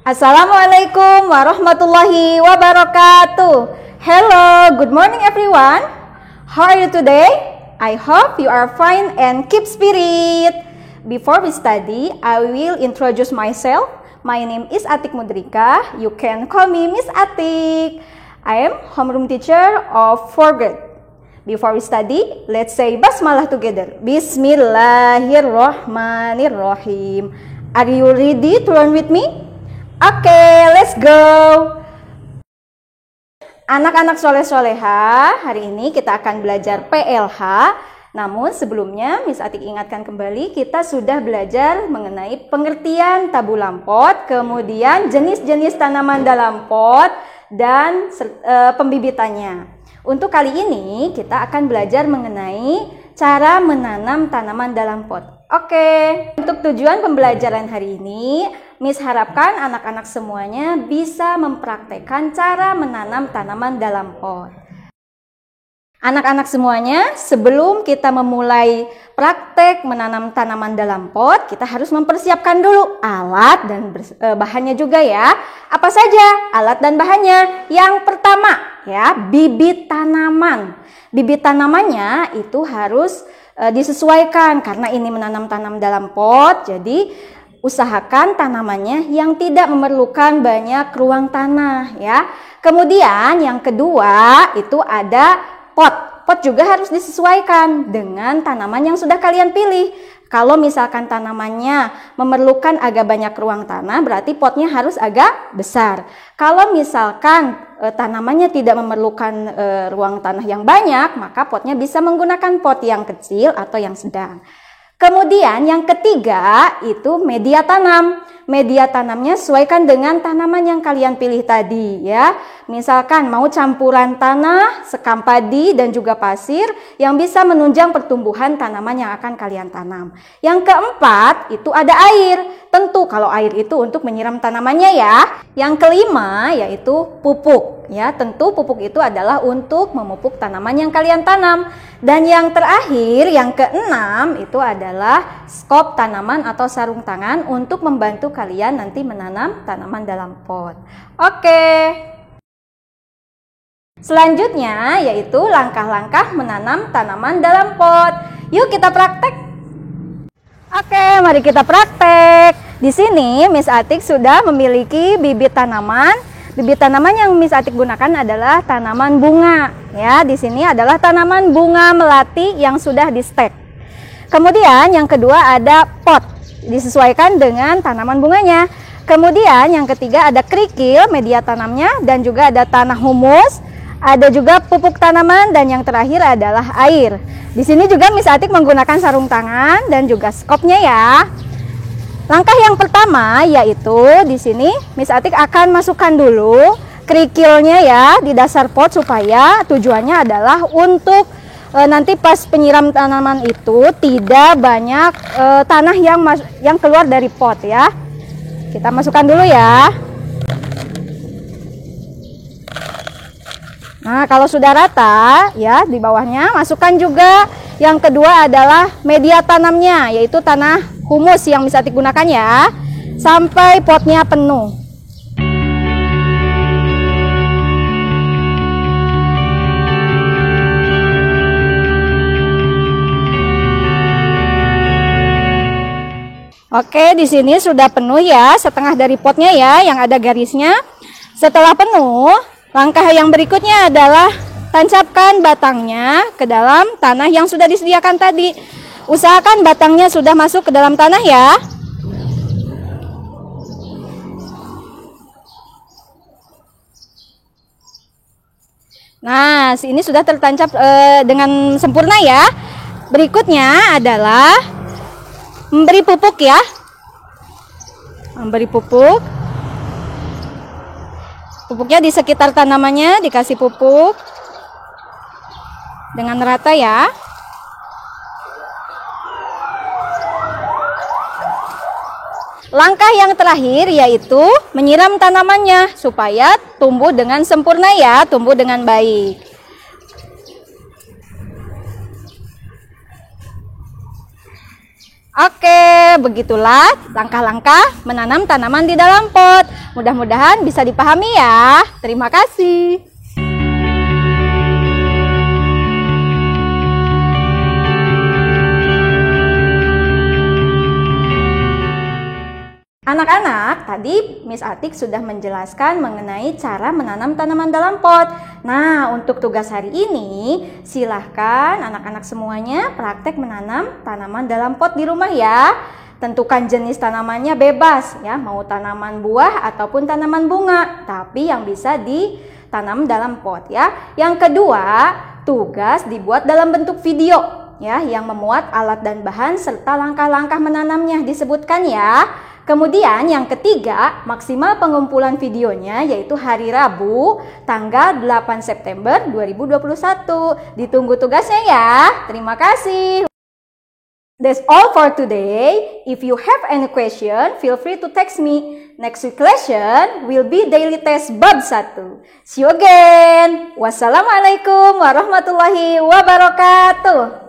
Assalamualaikum warahmatullahi wabarakatuh. Hello, good morning everyone. How are you today? I hope you are fine and keep spirit. Before we study, I will introduce myself. My name is Atik Mudrika. You can call me Miss Atik. I am homeroom teacher of 4th grade. Before we study, let's say basmalah together. Bismillahirrahmanirrahim. Are you ready to learn with me? Oke, let's go. Anak-anak soleh-soleha, hari ini kita akan belajar PLH. Namun sebelumnya, Miss Atik ingatkan kembali, kita sudah belajar mengenai pengertian tabulam pot, kemudian jenis-jenis tanaman dalam pot, dan pembibitannya. Untuk kali ini, kita akan belajar mengenai cara menanam tanaman dalam pot. Oke, untuk tujuan pembelajaran hari ini, Miss harapkan anak-anak semuanya bisa mempraktekkan cara menanam tanaman dalam pot. Anak-anak semuanya, sebelum kita memulai praktek menanam tanaman dalam pot, kita harus mempersiapkan dulu alat dan bahannya juga ya. Apa saja alat dan bahannya? Yang pertama ya, bibit tanaman. Bibit tanamannya itu harus disesuaikan karena ini menanam tanam dalam pot, jadi usahakan tanamannya yang tidak memerlukan banyak ruang tanah ya. Kemudian yang kedua itu ada pot. Pot juga harus disesuaikan dengan tanaman yang sudah kalian pilih. Kalau misalkan tanamannya memerlukan agak banyak ruang tanah, berarti potnya harus agak besar. Kalau misalkan tanamannya tidak memerlukan ruang tanah yang banyak, maka potnya bisa menggunakan pot yang kecil atau yang sedang. Kemudian yang ketiga itu media tanam. Media tanamnya sesuaikan dengan tanaman yang kalian pilih tadi ya. Misalkan mau campuran tanah, sekam padi dan juga pasir yang bisa menunjang pertumbuhan tanaman yang akan kalian tanam. Yang keempat itu ada air. Tentu kalau air itu untuk menyiram tanamannya ya. Yang kelima yaitu pupuk ya. Tentu pupuk itu adalah untuk memupuk tanaman yang kalian tanam. Dan yang terakhir, yang keenam itu adalah skop tanaman atau sarung tangan untuk membantu kalian nanti menanam tanaman dalam pot. Oke. Selanjutnya yaitu langkah-langkah menanam tanaman dalam pot. Yuk kita praktek. Oke, mari kita praktek. Di sini Miss Atik sudah memiliki bibit tanaman. Bibit tanaman yang Miss Atik gunakan adalah tanaman bunga. Ya, di sini adalah tanaman bunga melati yang sudah di stek. Kemudian yang kedua ada pot, disesuaikan dengan tanaman bunganya. Kemudian yang ketiga ada kerikil, media tanamnya, dan juga ada tanah humus. Ada juga pupuk tanaman dan yang terakhir adalah air. Di sini juga Miss Atik menggunakan sarung tangan dan juga skopnya ya. Langkah yang pertama yaitu di sini Miss Atik akan masukkan dulu kerikilnya ya di dasar pot supaya tujuannya adalah untuk nanti pas penyiram tanaman itu tidak banyak tanah yang keluar dari pot ya. Kita masukkan dulu ya. Nah, kalau sudah rata ya di bawahnya masukkan juga yang kedua adalah media tanamnya yaitu tanah humus yang bisa digunakan ya sampai potnya penuh. Oke, di sini sudah penuh ya, setengah dari potnya ya yang ada garisnya. Setelah penuh, langkah yang berikutnya adalah tancapkan batangnya ke dalam tanah yang sudah disediakan tadi. Usahakan batangnya sudah masuk ke dalam tanah ya. Nah, ini sudah tertancap dengan sempurna ya. Berikutnya adalah memberi pupuk ya. Memberi pupuk. Pupuknya di sekitar tanamannya dikasih pupuk dengan rata ya. Langkah yang terakhir yaitu menyiram tanamannya supaya tumbuh dengan sempurna ya, tumbuh dengan baik. Oke, begitulah langkah-langkah menanam tanaman di dalam pot. Mudah-mudahan bisa dipahami ya. Terima kasih. Anak-anak, tadi Miss Atik sudah menjelaskan mengenai cara menanam tanaman dalam pot. Nah, untuk tugas hari ini, silahkan anak-anak semuanya praktek menanam tanaman dalam pot di rumah ya. Tentukan jenis tanamannya bebas ya, mau tanaman buah ataupun tanaman bunga, tapi yang bisa ditanam dalam pot ya. Yang kedua, tugas dibuat dalam bentuk video ya, yang memuat alat dan bahan serta langkah-langkah menanamnya disebutkan ya. Kemudian yang ketiga, maksimal pengumpulan videonya yaitu hari Rabu, tanggal 8 September 2021. Ditunggu tugasnya ya. Terima kasih. That's all for today. If you have any question, feel free to text me. Next week lesson will be daily test bab 1. See you again. Wassalamualaikum warahmatullahi wabarakatuh.